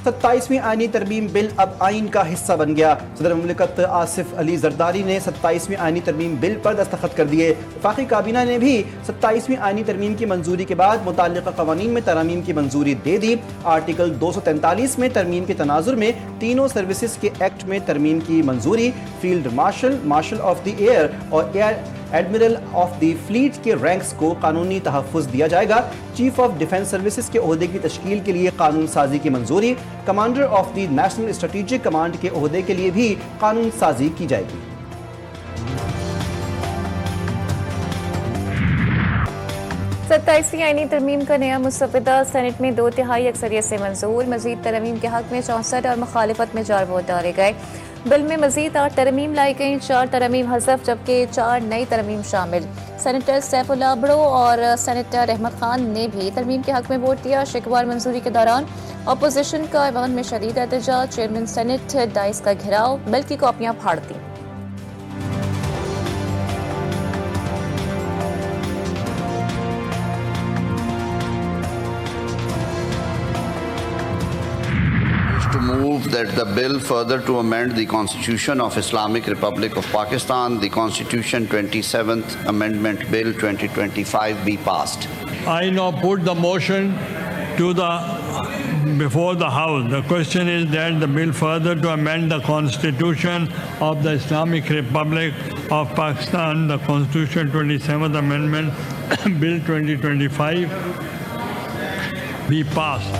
27वीं आईनी तरमीम बिल अब आइन का हिस्सा बन गया। सदर मुमलिकत आसिफ अली जरदारी ने 27वीं आईनी तरमीम बिल पर दस्तखत कर दिए। वफाकी काबीना ने भी 27वीं आईनी तरमीम की मंजूरी के बाद मुताल्लिका कवानीन में तरमीम की मंजूरी दे दी। आर्टिकल 243 में तरमीम के तनाजुर में तीनों सर्विसेज के एक्ट में तरमीम की मंजूरी। Field marshal, marshal of the air और air admiral of the fleet के रैंक्स को कानूनी तहफ़्फ़ुज़ दिया जाएगा। चीफ ऑफ डिफेंस सर्विसेज के ओहदे की तश्कील के लिए कानून साजी की मंजूरी। Commander of the national strategic command के ओहदे के लिए भी कानून साजी की जाएगी। 27वीं आईनी तरमीम का नया मुस्तफ़िदा सेनेट में 2/3 अक्सरियत से मंजूर। मजीद तरमीम के हक में 64 और मुखालिफत में 4 वोट डाले गए। बिल में मजीद 8 तरमीम लाई गई, 4 तरमीम हज़फ जबकि 4 नई तरमीम शामिल। सेनेटर सैफुल्लाह बड़ो और सेनेटर अहमद खान ने भी तरमीम के हक में वोट दिया। शिकवार मंजूरी के दौरान अपोजिशन का ऐवान में शदीद एहतजाज, चेयरमैन सेनेट डाइस का घेराव, बिल की कॉपियाँ फाड़ दी। To move that the bill further to amend the Constitution of Islamic Republic of Pakistan, the Constitution 27th Amendment Bill 2025 be passed. I now put the motion to before the House. The question is that the bill further to amend the Constitution of the Islamic Republic of Pakistan, the Constitution 27th Amendment Bill 2025 be passed.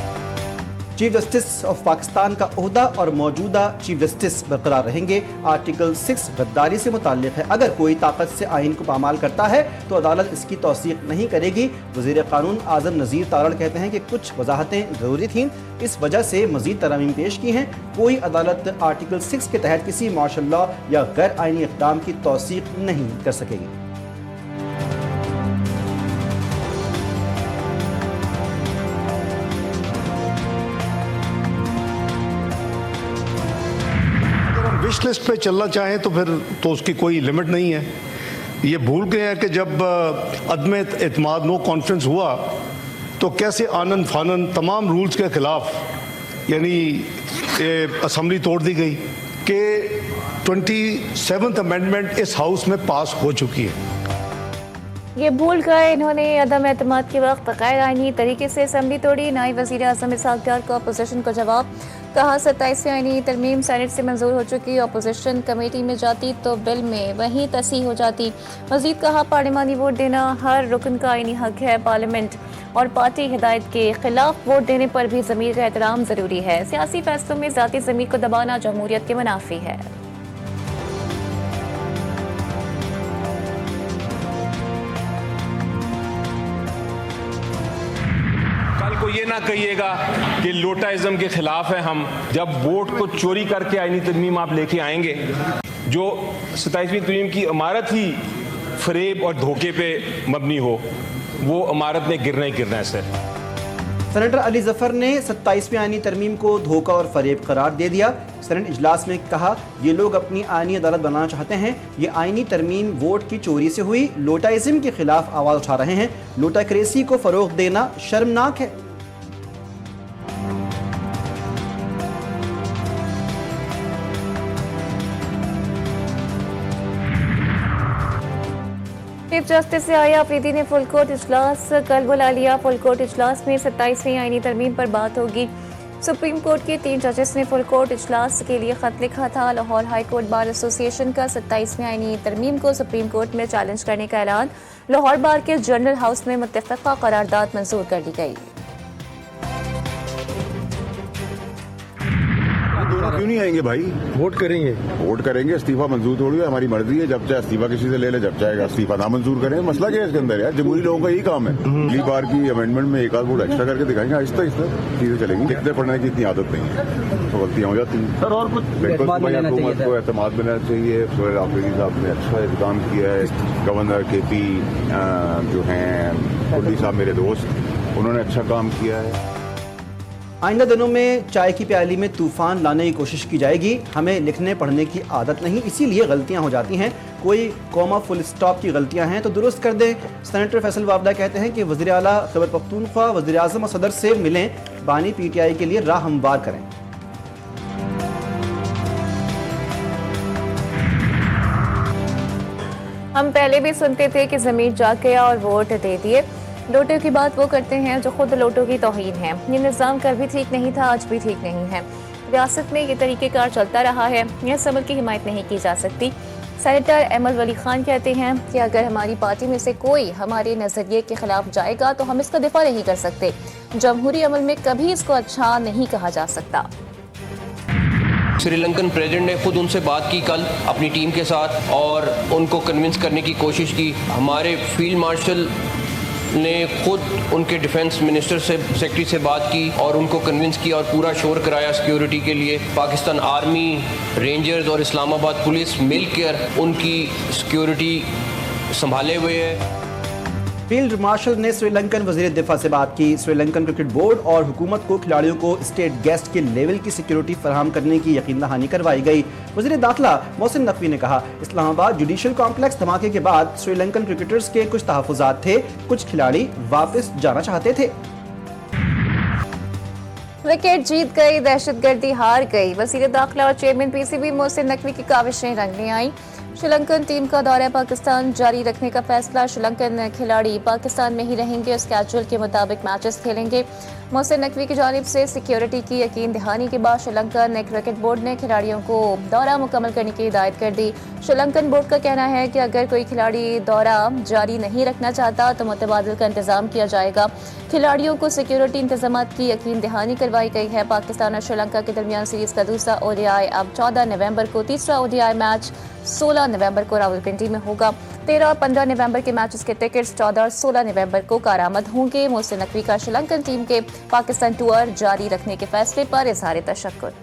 Chief justice of Pakistan का ओहदा और मौजूदा chief justice बरकरार रहेंगे। Article 6 गद्दारी से मुताल्लिक है। अगर कोई ताकत से आइन को पामाल करता है तो अदालत इसकी तौसीक नहीं करेगी। वज़ीर कानून आज़म नज़ीर तारड़ कहते हैं कि कुछ वजाहतें ज़रूरी थीं, इस वजह से मज़ीद तरमीम पेश की हैं। कोई अदालत आर्टिकल 6 के तहत किसी मार्शल लॉ या गैर आइनी इक़दाम की तौसीक नहीं कर सकेगी। विश लिस्ट पे चलना चाहें तो फिर तो उसकी कोई लिमिट नहीं है। ये भूल गए हैं कि जब अदम एतमाद नो कॉन्फ्रेंस हुआ तो कैसे आनन फानन तमाम रूल्स के खिलाफ यानी असम्बली तोड़ दी गई कि 27th अमेंडमेंट इस हाउस में पास हो चुकी है। ये भूल गए इन्होंने अदम एतमाद के वक्त गैर आइनी तरीके से असम्बली तोड़ी। नायब वज़ीर आज़म इसहाक़ डार का अपोजिशन को जवाब, कहा 27वीं आईनी तरमीम सेनेट से मंजूर हो चुकी, अपोजिशन कमेटी में जाती तो बिल में वहीं तस्हीह हो जाती। मज़ीद कहा पार्लिमानी वोट देना हर रुकन का आईनी हक है। पार्लियामेंट और पार्टी हिदायत के खिलाफ वोट देने पर भी ज़मीर का एहतराम ज़रूरी है। सियासी फैसलों में ज़ाती ज़मीर को दबाना जमहूरियत के मुनाफी है। को ये ना कहिएगा कि लोटाइज्म के खिलाफ है हम, जब वोट को चोरी करके आईनी तरमीम आप लेके आएंगे। जो 27वीं तरमीम की इमारत ही फरेब और धोखे पे मबनी हो, वो इमारत ने गिरना ही गिरना है सर। सेनेटर अली जफर ने 27वीं आईनी तरमीम को धोखा और फरेब करार दे दिया। सेनेट इजलास में कहा ये लोग अपनी आईनी अदालत बनाना चाहते हैं। ये आईनी तरमीम वोट की चोरी से हुई। लोटाइज्म के खिलाफ आवाज़ उठा रहे हैं। लोटाक्रेसी को फरोग देना शर्मनाक है। चीफ जस्टिस से आया अफरीदी ने फुल कोर्ट इजलास कल बुला लिया। फुल कोर्ट इजलास में 27वीं आईनी तरमीम पर बात होगी। सुप्रीम कोर्ट के 3 जजेस ने फुल कोर्ट इजलास के लिए खत लिखा था। Lahore high court bar association का 27वीं आईनी तरमीम को सुप्रीम कोर्ट में चैलेंज करने का ऐलान। लाहौर बार के जनरल हाउस में मुत्तफ़क़ा करारदाद मंजूर कर ली गई। क्यों नहीं आएंगे भाई? वोट करेंगे। इस्तीफा मंजूर थोड़ी है, हमारी मर्जी है। जब चाहे इस्तीफा किसी से ले ले, जब चाहेगा इस्तीफा ना मंजूर करें। मसला क्या है इसके अंदर यार? जमहूरी लोगों का यही काम है। अगली बार की अमेंडमेंट में एक आध वोट एक्स्ट्रा करके दिखाएंगे। आहिस्ता आहिस्ता चीजें चलेंगी। लिखते पढ़ने की इतनी आदत नहीं है तो गलतियां हो जाती हैं सर। और कुछ हुकूमत को एतमाद मिलना चाहिए। सोहेल आफरीदी साहब ने अच्छा काम किया है। गवर्नर KP जो हैं मोदी साहब मेरे दोस्त, उन्होंने अच्छा काम किया है। आइंदा दिनों में चाय की प्याली में तूफान लाने की कोशिश की जाएगी। हमें लिखने पढ़ने की आदत नहीं, इसीलिए गलतियां हो जाती हैं। कोई कॉमा फुल स्टॉप की गलतियां हैं तो दुरुस्त कर दें। सेनेटर फैसल वावदा कहते हैं कि वज़ीर आला खैबर पख्तूनख्वा, वज़ीर आज़म और सदर से मिलें, बानी PTI के लिए राह हमवार करें। हम पहले भी सुनते थे कि ज़मीर जाग गया और वोट दे दिए। लोटों की बात वो करते हैं जो खुद लोटों की तौहीन है। ये निज़ाम कल भी ठीक नहीं था, आज भी ठीक नहीं है। रियासत में ये तरीक़ेकार चलता रहा है, यह अमल की हिमायत नहीं की जा सकती। सेनेटर अहमद वली खान कहते हैं कि अगर हमारी पार्टी में से कोई हमारे नज़रिए के खिलाफ जाएगा तो हम इसका दिफा नहीं कर सकते। जमहूरी अमल में कभी इसको अच्छा नहीं कहा जा सकता। श्रीलंकन प्रेसिडेंट ने खुद उनसे बात की कल अपनी टीम के साथ और उनको कन्विंस करने की कोशिश की। हमारे फील्ड मार्शल ने खुद उनके डिफेंस मिनिस्टर से सेक्रेटरी से बात की और उनको कन्विंस किया और पूरा शोर कराया सिक्योरिटी के लिए। पाकिस्तान आर्मी, रेंजर्स और इस्लामाबाद पुलिस मिलकर उनकी सिक्योरिटी संभाले हुए है। फील्ड मार्शल ने श्रीलंकन वजीर दिफा से बात की। श्रीलंकन क्रिकेट बोर्ड और हुकूमत को खिलाड़ियों को स्टेट गेस्ट के लेवल की सिक्योरिटी फराहम करने की यकीन दहानी करवाई गई। वजीर दाखिला मोहसिन नकवी ने कहा, इस्लामाबाद जुडिशल कॉम्प्लेक्स धमाके के बाद श्रीलंकन क्रिकेटर्स के कुछ तहफ़्फ़ुज़ात थे, कुछ खिलाड़ी वापस जाना चाहते थे। विकेट जीत गई, दहशतगर्दी हार गई। वज़ीर दाखिला और चेयरमैन PCB मोहसिन नकवी की काविशें रंग में आई। श्रीलंकन टीम का दौरा पाकिस्तान जारी रखने का फैसला। श्रीलंकन खिलाड़ी पाकिस्तान में ही रहेंगे और स्केड्यूल के मुताबिक मैचेस खेलेंगे। मोहसिन नकवी की जानिब से सिक्योरिटी की यकीन दहानी के बाद श्रीलंकन क्रिकेट बोर्ड ने खिलाड़ियों को दौरा मुकम्मल करने की हिदायत कर दी। श्रीलंकन बोर्ड का कहना है कि अगर कोई खिलाड़ी दौरा जारी नहीं रखना चाहता तो मुतबादिल का इंतजाम किया जाएगा। खिलाड़ियों को सिक्योरिटी इंतजाम की यकीन दहानी करवाई गई है। पाकिस्तान और श्रीलंका के दरमियान सीरीज का दूसरा ODI अब 14 नवंबर को, तीसरा ODI मैच 16 नवंबर को रावलपिंडी में होगा। 13 और 15 नवंबर के मैचेस के टिकट्स 14 और 16 नवंबर को कारामद होंगे। मोहसिन नकवी का श्रीलंकन टीम के पाकिस्तान टूर जारी रखने के फैसले पर इज़हार तशक्कुर।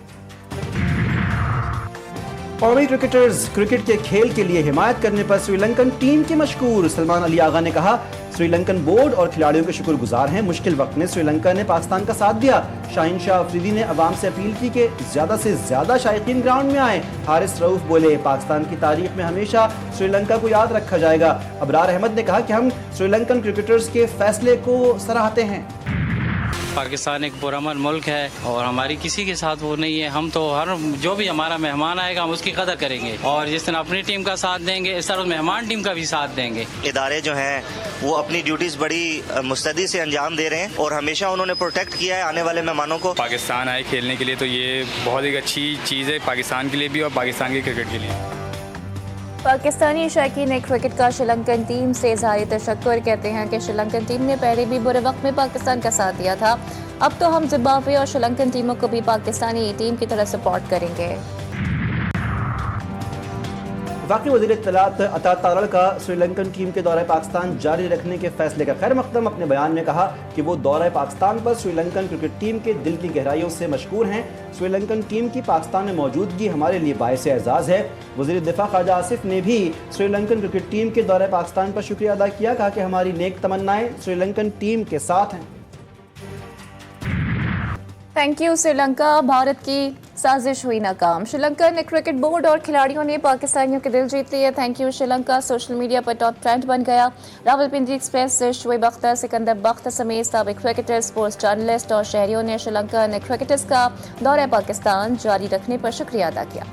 कौमी क्रिकेटर्स क्रिकेट के खेल के लिए हिमायत करने पर श्रीलंकन टीम के मशकूर। सलमान अली आगा ने कहा, श्रीलंकन बोर्ड और खिलाड़ियों के शुक्रगुजार हैं। मुश्किल वक्त में श्रीलंका ने पाकिस्तान का साथ दिया। शाहीन शाह अफरीदी ने अवाम से अपील की कि ज्यादा से ज्यादा शायकीन ग्राउंड में आए। हारिस रऊफ बोले, पाकिस्तान की तारीख में हमेशा श्रीलंका को याद रखा जाएगा। अबरार अहमद ने कहा कि हम श्रीलंकन क्रिकेटर्स के फैसले को सराहते हैं। पाकिस्तान एक पुरअमन मुल्क है और हमारी किसी के साथ वो नहीं है। हम तो हर जो भी हमारा मेहमान आएगा हम उसकी कदर करेंगे और जिस दिन अपनी टीम का साथ देंगे इस तरह मेहमान टीम का भी साथ देंगे। इदारे जो हैं वो अपनी ड्यूटीज बड़ी मुस्तैदी से अंजाम दे रहे हैं और हमेशा उन्होंने प्रोटेक्ट किया है आने वाले मेहमानों को। पाकिस्तान आए खेलने के लिए तो ये बहुत एक अच्छी चीज़ है पाकिस्तान के लिए भी और पाकिस्तान के क्रिकेट के लिए। पाकिस्तानी शौकीन क्रिकेट का श्रीलंकन टीम से इज़हार तशक्कुर। कहते हैं कि श्रीलंकन टीम ने पहले भी बुरे वक्त में पाकिस्तान का साथ दिया था। अब तो हम जिम्बाब्वे और श्रीलंकन टीमों को भी पाकिस्तानी टीम की तरह सपोर्ट करेंगे। वफाकी वज़ीर इत्तलात अता तारड़ का श्रीलंकन टीम के दौरे पाकिस्तान जारी रखने के फैसले का खैर मकदम अपने बयान में कहा कि वो दौरे पाकिस्तान पर श्रीलंकन क्रिकेट टीम के दिल की गहराइयों से मशकूर हैं। श्रीलंकन टीम की पाकिस्तान में मौजूदगी हमारे लिए बाइस एजाज़ है। वज़ीर दिफा ख्वाजा आसिफ ने भी श्रीलंकन क्रिकेट टीम के दौरे पाकिस्तान पर शुक्रिया अदा किया। कहा कि हमारी नेक तमन्नाएं श्रीलंकन टीम के साथ हैं। Thank you Sri Lanka. भारत की साजिश हुई नाकाम। श्रीलंकन क्रिकेट बोर्ड और खिलाड़ियों ने पाकिस्तानियों के दिल जीत लिए। Thank you Sri Lanka social media पर टॉप ट्रेंड बन गया। रावलपिंडी एक्सप्रेस से शुएब अख्तर, सिकंदर बख्त समेत साबिक क्रिकेटर, स्पोर्ट्स जर्नलिस्ट और शहरियों ने श्रीलंकन क्रिकेटर्स का दौरा पाकिस्तान जारी रखने पर शुक्रिया अदा किया।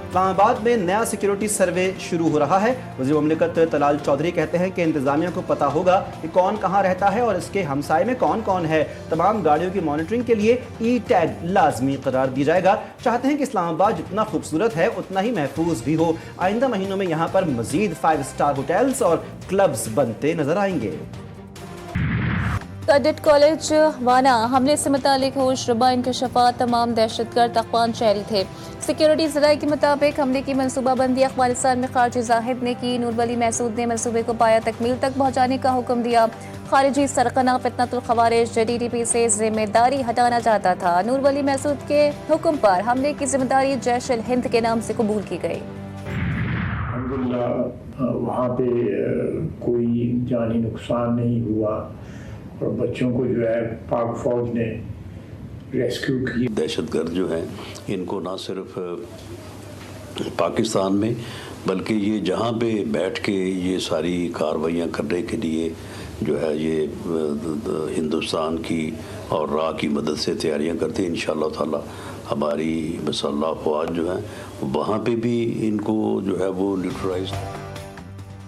इस्लामाबाद में नया सिक्योरिटी सर्वे शुरू हो रहा है। वज़ीर मुमलिकत तलाल चौधरी कहते हैं कि इंतजामिया को पता होगा कि कौन कहाँ रहता है और इसके हमसाये में कौन कौन है। तमाम गाड़ियों की मॉनिटरिंग के लिए ई-टैग लाजमी करार दिया जाएगा। चाहते हैं कि इस्लामाबाद जितना खूबसूरत है उतना ही महफूज भी हो। आइंदा महीनों में यहाँ पर मजीद 5 स्टार होटल्स और क्लब्स बनते नजर आएंगे। कैडेट कॉलेज वाना हमले से मुतालिक होशरुबा इंकशाफात तमाम दहशतगर्द अफगान शहरी थे। सिक्योरिटी ज़राए के मुताबिक हमले की मनसूबाबंदी अफगानिस्तान में खारजी जाहिद ने की। नूर वली महसूद ने मनसूबे को पाया तकमील तक पहुँचाने का हुक्म दिया। खारिजी सरगना फितनतुल खवारिज JDDP से जिम्मेदारी हटाना चाहता था। नूर वली महसूद के हुक्म पर हमले की जिम्मेदारी जैश अल हिंद के नाम से कबूल की गई। वहाँ पे कोई जानी नुकसान नहीं हुआ और बच्चों को जो है पाक फौज ने रेस्क्यू किया। दहशतगर्द जो हैं इनको ना सिर्फ पाकिस्तान में बल्कि ये जहाँ पे बैठ के ये सारी कार्रवाइयाँ करने के लिए जो है ये हिंदुस्तान की और राह की मदद से तैयारियाँ करते हैं। इंशाअल्लाह ताला हमारी मसल्ह अफवाज जो है वहाँ पे भी इनको जो है वो न्यूट्रलाइज।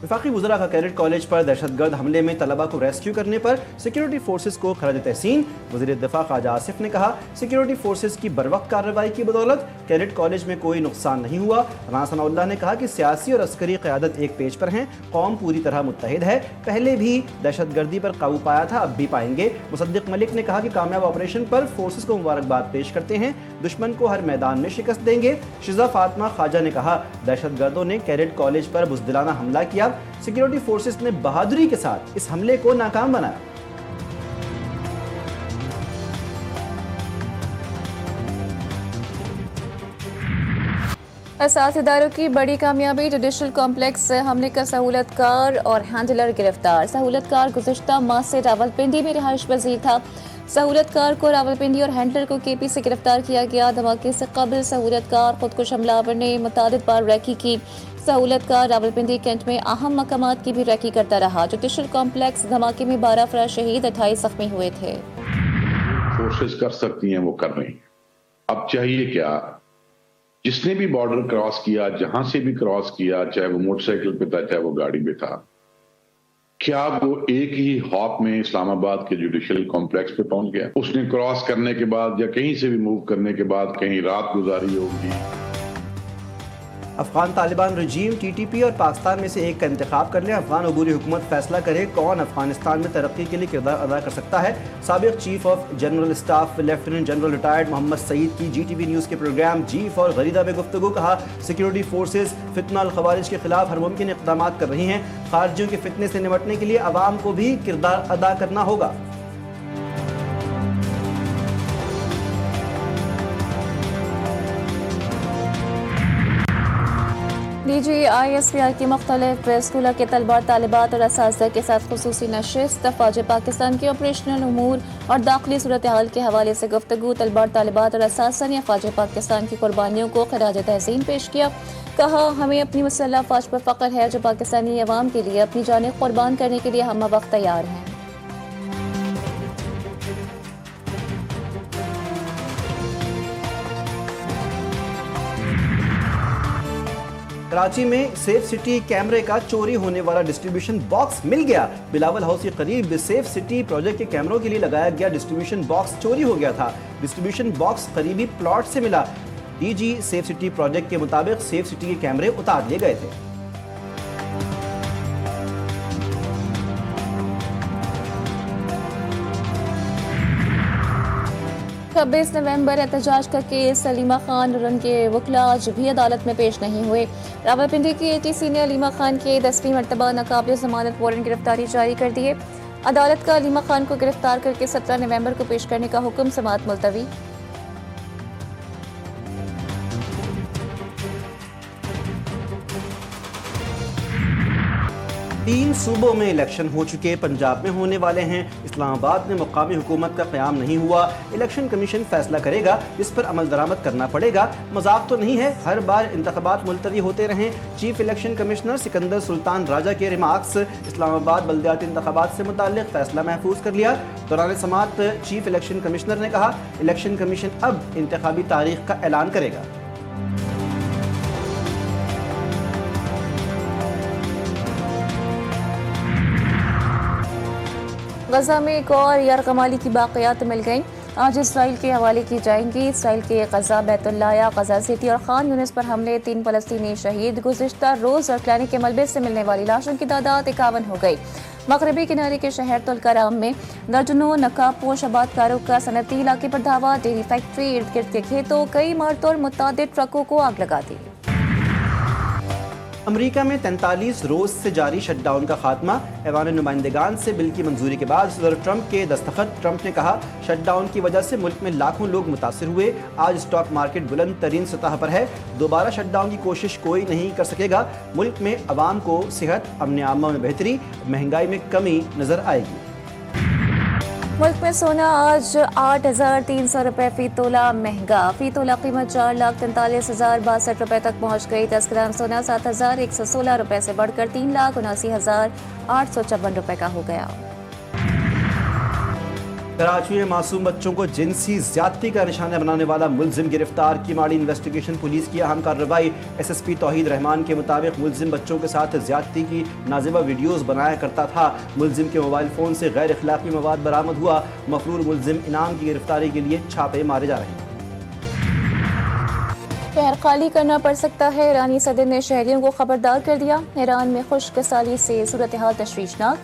वफाकी वज़रा का कैडेट कॉलेज पर दहशतगर्द हमले में तलबा को रेस्क्यू करने पर सिक्योरिटी फोर्सेस को खराज तहसीन। वज़ीर दिफा ख्वाजा आसिफ ने कहा, सिक्योरिटी फोर्सेस की बरवक्त कार्रवाई की बदौलत कैडेट कॉलेज में कोई नुकसान नहीं हुआ। राना सनाउल्लाह ने कहा कि सियासी और अस्करी क़यादत एक पेज पर हैं, कौम पूरी तरह मुत्तहिद है, पहले भी दहशतगर्दी पर काबू पाया था, अब भी पाएंगे। मुसद्दिक मलिक ने कहा कि कामयाब ऑपरेशन पर फोर्सेस को मुबारकबाद पेश करते हैं, दुश्मन को हर मैदान में शिकस्त देंगे। शिजा फातिमा ख्वाजा ने कहा, दहशतगर्दों ने कैडेट कॉलेज पर बुज़दिलाना हमला किया, सिक्योरिटी फोर्सेस ने बहादुरी के साथ इस हमले को नाकाम बनाया। असास इदारों की बड़ी कामयाबी, जुडिशल कॉम्प्लेक्स हमले का सहूलतकार और हैंडलर गिरफ्तार। सहूलतकार गुज़िश्ता माह से रावलपिंडी में रिहाइश पजीर था। सहूलतकार को रावलपिंडी और हैंडलर को केपी से गिरफ्तार किया गया। धमाके से कबल सहूलतकार खुदकुश हमलावर ने मुतादिद बार रैकी की। सहूलतकार रावलपिंडी कैंट में अहम मकामात की भी रैकी करता रहा। जुडिशल कॉम्प्लेक्स धमाके में 12 अफराद शहीद, 28 जख्मी हुए थे। फोर्सेस कर सकती हैं, वो कर रही हैं। अब चाहिए क्या, जिसने भी बॉर्डर क्रॉस किया, जहां से भी क्रॉस किया, चाहे वो मोटरसाइकिल पे था चाहे वो गाड़ी पे था, क्या वो एक ही हॉप में इस्लामाबाद के जुडिशल कॉम्प्लेक्स पे पहुंच गया? उसने क्रॉस करने के बाद या कहीं से भी मूव करने के बाद कहीं रात गुजारी होगी। अफगान तालिबान रजीम TTP और पाकिस्तान में से एक का इंतखाब कर ले। अफगान अबूरी हुकूमत फैसला करे कौन अफगानिस्तान में तरक्की के लिए किरदार अदा कर सकता है। साबिक chief of general staff lieutenant general retired Mohammad Saeed की GTV न्यूज़ के प्रोग्राम जीफ और गरीदा में गुफ्तगू। कहा, सिक्योरिटी फोर्सेज फितना अल खवारिज के खिलाफ हर मुमकिन इक़दाम कर रही हैं। खारजियों के फितने से निपटने के लिए अवाम को भी किरदार अदा करना होगा। DGISPR की मुख्तलिफ स्कूलों के तलबा तालिबात और असातिज़ा के साथ खुसूसी नशिस्त, फ़ौज पाकिस्तान के ऑपरेशनल उमूर और दाखिली सूरत हाल के हवाले से गुफ्तगू। तलबा तालिबात और असातिज़ा ने फ़ौज पाकिस्तान की कुर्बानियों को खराज तहसीन पेश किया। कहा, हमें अपनी मुसल्लह फ़ौज पर फ़ख्र है जो पाकिस्तानी अवाम के लिए अपनी जानें कुर्बान करने के लिए हम वक्त तैयार हैं। कराची में सेफ सिटी कैमरे का चोरी होने वाला डिस्ट्रीब्यूशन बॉक्स मिल गया। बिलावल हाउस के करीब सेफ सिटी प्रोजेक्ट के कैमरों के लिए लगाया गया डिस्ट्रीब्यूशन बॉक्स चोरी हो गया था। डिस्ट्रीब्यूशन बॉक्स करीबी प्लॉट से मिला। DG सेफ सिटी प्रोजेक्ट के मुताबिक सेफ सिटी के कैमरे उतार लिए गए थे। 26 नवंबर एहतजाज का केस। अलीमा खान और उनके वकला आज भी अदालत में पेश नहीं हुए। रावलपिंडी की ATC ने अलीमा खान के 10वीं मरतबा नाकाबिल जमानत वारंट गिरफ्तारी जारी कर दिए। अदालत का अलीमा खान को गिरफ्तार करके 17 नवंबर को पेश करने का हुक्म, समाअत मुलतवी। तीन सूबों में इलेक्शन हो चुके, पंजाब में होने वाले हैं। इस्लामाबाद में मुकामी हुकूमत का क़याम नहीं हुआ। इलेक्शन कमीशन फैसला करेगा, इस पर अमल दरामद करना पड़ेगा। मजाक तो नहीं है, हर बार इंतखाबात मुलतवी होते रहें। Chief election commissioner Sikandar Sultan Raja के रिमार्क्स। इस्लामाबाद बल्दियाती इंतखाबात से मुताल्लिक फैसला महफूज कर लिया। दौरान समाअत चीफ इलेक्शन कमिश्नर ने कहा, इलेक्शन कमीशन अब इंतखाबी तारीख का ऐलान करेगा। गजा में एक और यरगमाली की बाक़ियात मिल गईं। आज इसराइल के हवाले की जाएंगी। इसराइल के गजा, बैतुल्लाह, गजा सिटी और खान यूनिस पर हमले, 3 फ़लस्तीनी शहीद। गुज़िश्ता रोज़ अरकलानी के मलबे से मिलने वाली लाशों की तादाद 51 हो गई। मगरबी किनारे के शहर तुलकराम में दर्जनों नकाबपोश आबादकारों का सनती इलाके पर धावा। डेयरी फैक्ट्री, इर्द गिर्द के खेतों, कई इमारतों और मुतादिद ट्रकों को आग लगा दी। अमेरिका में 43 रोज से जारी शटडाउन का खात्मा। ऐवान नुमाइंदगान से बिल की मंजूरी के बाद सदर ट्रंप के दस्तखत। ट्रंप ने कहा, शटडाउन की वजह से मुल्क में लाखों लोग मुतासिर हुए। आज स्टॉक मार्केट बुलंद तरीन सतह पर है। दोबारा शटडाउन की कोशिश कोई नहीं कर सकेगा। मुल्क में अवाम को सेहत, अमन आमा में बेहतरी, महंगाई में कमी नजर आएगी। मुल्क में सोना आज 8,300 रुपये फी तोला महंगा। फी तोला कीमत 4,43,062 रुपये तक पहुँच गई। 10 ग्राम सोना 7,116 रुपये से बढ़कर 3,79,854 रुपये का हो गया। कराची में मासूम बच्चों को जिनसी ज्यादती का निशाना बनाने वाला मुलजिम गिरफ्तार। की माड़ी इन्वेस्टिगेशन पुलिस की अहम कार्रवाई। SSP तौहीद रहमान के मुताबिक मुलजिम बच्चों के साथ ज्यादती की नाजिबा वीडियोस बनाया करता था। मुलजिम के मोबाइल फ़ोन से गैर अखलाकी मवाद बरामद हुआ। मफरूर मुलजिम इनाम की गिरफ्तारी के लिए छापे मारे जा रहे हैं। शहर खाली करना पड़ सकता है, ईरानी सदर ने शहरियों को खबरदार कर दिया। ईरान में खुश्क साली से सूरत हाल तशवीशनाक।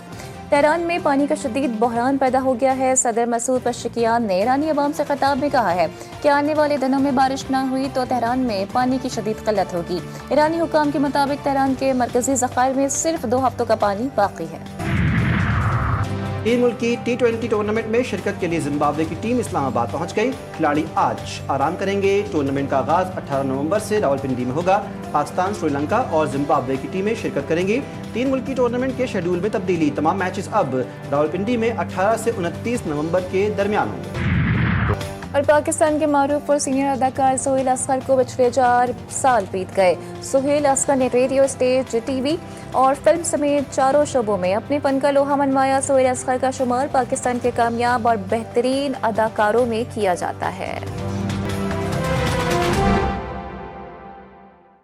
तेहरान में पानी का शदीद बहरान पैदा हो गया है। सदर मसूद पशकियान ने ईरानी अवाम से खिताब में कहा है कि आने वाले दिनों में बारिश न हुई तो तेहरान में पानी की शदीद किल्लत होगी। ईरानी हुकाम के मुताबिक तेहरान के मरकजी ज़खायर में सिर्फ 2 हफ्तों का पानी बाकी है। 3 मुल्की T20 टूर्नामेंट में शिरकत के लिए जिम्बाब्वे की टीम इस्लामाबाद पहुंच गई। खिलाड़ी आज आराम करेंगे। टूर्नामेंट का आगाज 18 नवंबर से रावलपिंडी में होगा। पाकिस्तान, श्रीलंका और जिम्बाब्वे की टीमें शिरकत करेंगी। 3 मुल्की टूर्नामेंट के शेड्यूल में तब्दीली। तमाम मैचेस अब रावलपिंडी में 18 से 29 नवंबर के दरमियान होंगे। और पाकिस्तान के मारूफ और सीनियर अदाकार सोहेल असगर को पिछले 4 साल बीत गए। सोहेल असगर ने रेडियो, स्टेज, TV और फिल्म समेत 4 शोबों में अपने फन का लोहा मनवाया। सोहेल असगर का शुमार पाकिस्तान के कामयाब और बेहतरीन अदाकारों में किया जाता है।